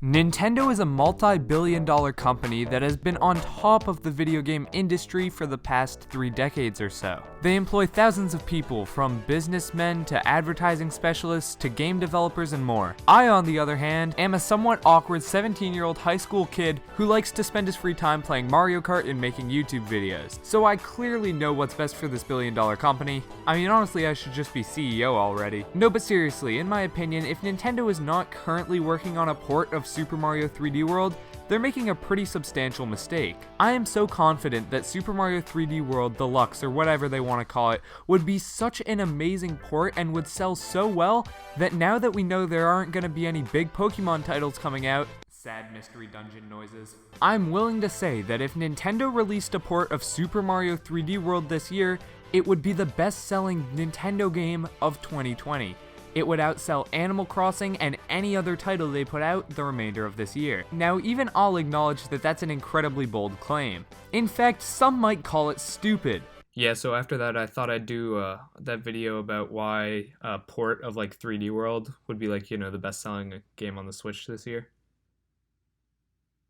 Nintendo is a multi-billion-dollar company that has been on top of the video game industry for the past 3 decades or so. They employ thousands of people, from businessmen to advertising specialists to game developers and more. I, on the other hand, am a somewhat awkward 17-year-old high school kid who likes to spend his free time playing Mario Kart and making YouTube videos. So I clearly know what's best for this billion-dollar company. I mean, honestly, I should just be CEO already. No, but seriously, in my opinion, if Nintendo is not currently working on a port of Super Mario 3D World, they're making a pretty substantial mistake. I am so confident that Super Mario 3D World Deluxe, or whatever they want to call it, would be such an amazing port and would sell so well that now that we know there aren't going to be any big Pokemon titles coming out, sad mystery dungeon noises, I'm willing to say that if Nintendo released a port of Super Mario 3D World this year, it would be the best-selling Nintendo game of 2020. It would outsell Animal Crossing and any other title they put out the remainder of this year. Now, even I'll acknowledge that that's an incredibly bold claim. In fact, some might call it stupid. Yeah, so after that, I thought I'd do that video about why a port of like 3D World would be like, the best-selling game on the Switch this year.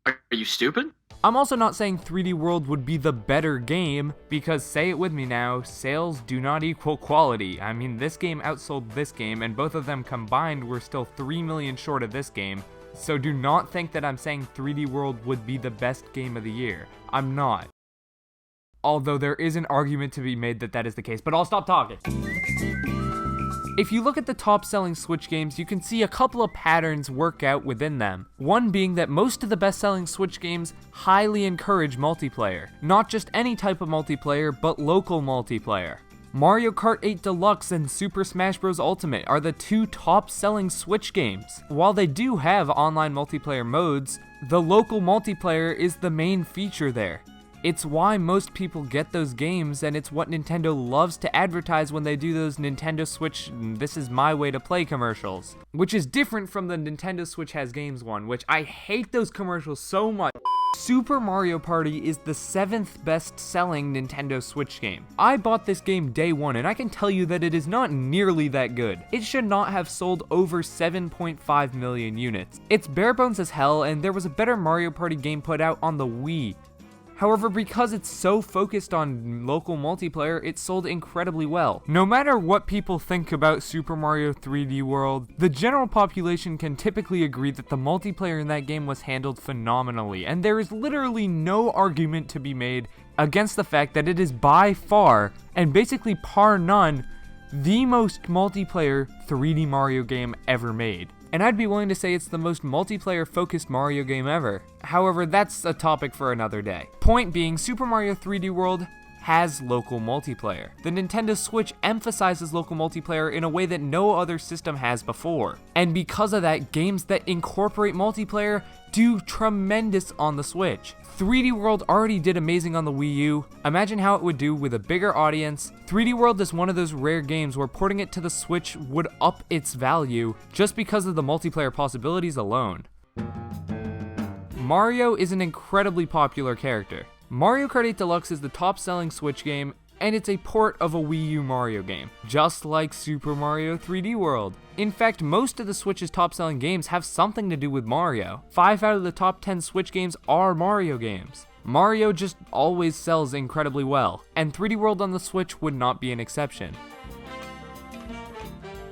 Are you stupid? I'm also not saying 3D World would be the better game, because say it with me now, sales do not equal quality. I mean, this game outsold this game, and both of them combined were still 3 million short of this game. So do not think that I'm saying 3D World would be the best game of the year. I'm not. Although there is an argument to be made that that is the case, but I'll stop talking. If you look at the top-selling Switch games, you can see a couple of patterns work out within them. One being that most of the best-selling Switch games highly encourage multiplayer. Not just any type of multiplayer, but local multiplayer. Mario Kart 8 Deluxe and Super Smash Bros. Ultimate are the two top-selling Switch games. While they do have online multiplayer modes, the local multiplayer is the main feature there. It's why most people get those games, and it's what Nintendo loves to advertise when they do those Nintendo Switch "this is my way to play" commercials. Which is different from the Nintendo Switch Has Games one, which I hate those commercials so much. Super Mario Party is the 7th best-selling Nintendo Switch game. I bought this game day one, and I can tell you that it is not nearly that good. It should not have sold over 7.5 million units. It's bare bones as hell, and there was a better Mario Party game put out on the Wii. However, because it's so focused on local multiplayer, it sold incredibly well. No matter what people think about Super Mario 3D World, the general population can typically agree that the multiplayer in that game was handled phenomenally, and there is literally no argument to be made against the fact that it is by far, and basically par none, the most multiplayer 3D Mario game ever made. And I'd be willing to say it's the most multiplayer-focused Mario game ever. However, that's a topic for another day. Point being, Super Mario 3D World has local multiplayer. The Nintendo Switch emphasizes local multiplayer in a way that no other system has before. And because of that, games that incorporate multiplayer do tremendous on the Switch. 3D World already did amazing on the Wii U. Imagine how it would do with a bigger audience. 3D World is one of those rare games where porting it to the Switch would up its value just because of the multiplayer possibilities alone. Mario is an incredibly popular character. Mario Kart 8 Deluxe is the top-selling Switch game, and it's a port of a Wii U Mario game, just like Super Mario 3D World. In fact, most of the Switch's top-selling games have something to do with Mario. 5 out of the top 10 Switch games are Mario games. Mario just always sells incredibly well, and 3D World on the Switch would not be an exception.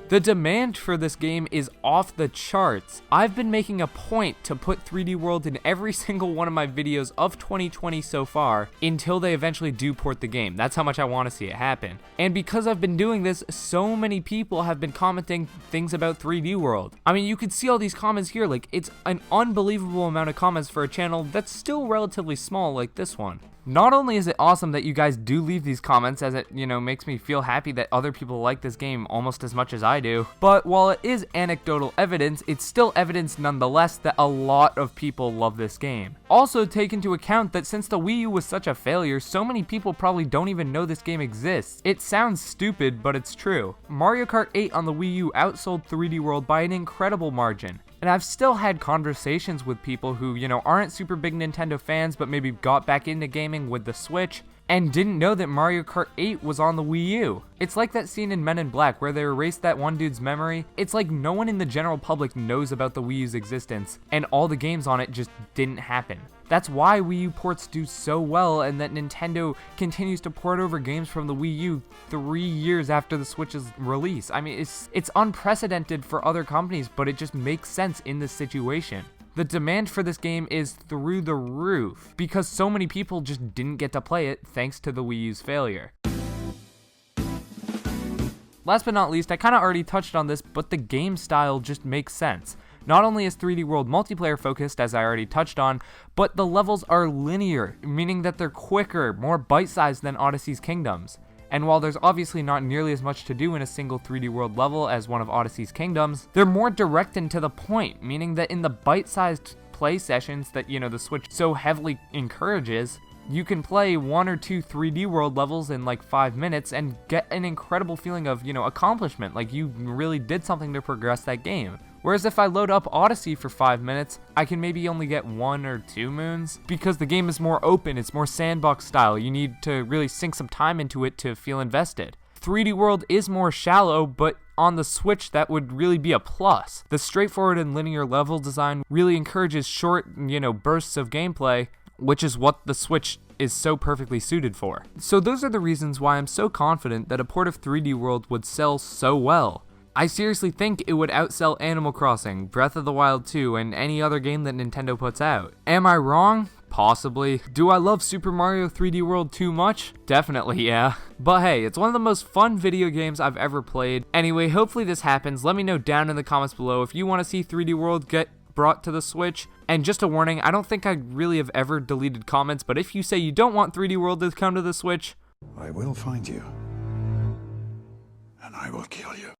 The demand for this game is off the charts. I've been making a point to put 3D World in every single one of my videos of 2020 so far until they eventually do port the game. That's how much I want to see it happen. And because I've been doing this, so many people have been commenting things about 3D World. I mean, you can see all these comments here, like it's an unbelievable amount of comments for a channel that's still relatively small like this one. Not only is it awesome that you guys do leave these comments, as it, makes me feel happy that other people like this game almost as much as I do, but while it is anecdotal evidence, it's still evidence nonetheless that a lot of people love this game. Also, take into account that since the Wii U was such a failure, so many people probably don't even know this game exists. It sounds stupid, but it's true. Mario Kart 8 on the Wii U outsold 3D World by an incredible margin. And I've still had conversations with people who, aren't super big Nintendo fans, but maybe got back into gaming with the Switch, and didn't know that Mario Kart 8 was on the Wii U. It's like that scene in Men in Black where they erased that one dude's memory. It's like no one in the general public knows about the Wii U's existence, and all the games on it just didn't happen. That's why Wii U ports do so well, and that Nintendo continues to port over games from the Wii U 3 years after the Switch's release. I mean, it's unprecedented for other companies, but it just makes sense in this situation. The demand for this game is through the roof because so many people just didn't get to play it thanks to the Wii U's failure. Last but not least, I kind of already touched on this, but the game style just makes sense. Not only is 3D World multiplayer focused, as I already touched on, but the levels are linear, meaning that they're quicker, more bite-sized than Odyssey's Kingdoms. And while there's obviously not nearly as much to do in a single 3D World level as one of Odyssey's Kingdoms, they're more direct and to the point, meaning that in the bite-sized play sessions that, the Switch so heavily encourages, you can play 1 or 2 3D World levels in like 5 minutes and get an incredible feeling of, accomplishment, like you really did something to progress that game. Whereas if I load up Odyssey for 5 minutes, I can maybe only get 1 or 2 moons, because the game is more open, it's more sandbox style, you need to really sink some time into it to feel invested. 3D World is more shallow, but on the Switch that would really be a plus. The straightforward and linear level design really encourages short, bursts of gameplay, which is what the Switch is so perfectly suited for. So those are the reasons why I'm so confident that a port of 3D World would sell so well. I seriously think it would outsell Animal Crossing, Breath of the Wild 2, and any other game that Nintendo puts out. Am I wrong? Possibly. Do I love Super Mario 3D World too much? Definitely, yeah. But hey, it's one of the most fun video games I've ever played. Anyway, hopefully this happens. Let me know down in the comments below if you want to see 3D World get brought to the Switch. And just a warning, I don't think I really have ever deleted comments, but if you say you don't want 3D World to come to the Switch, I will find you, and I will kill you.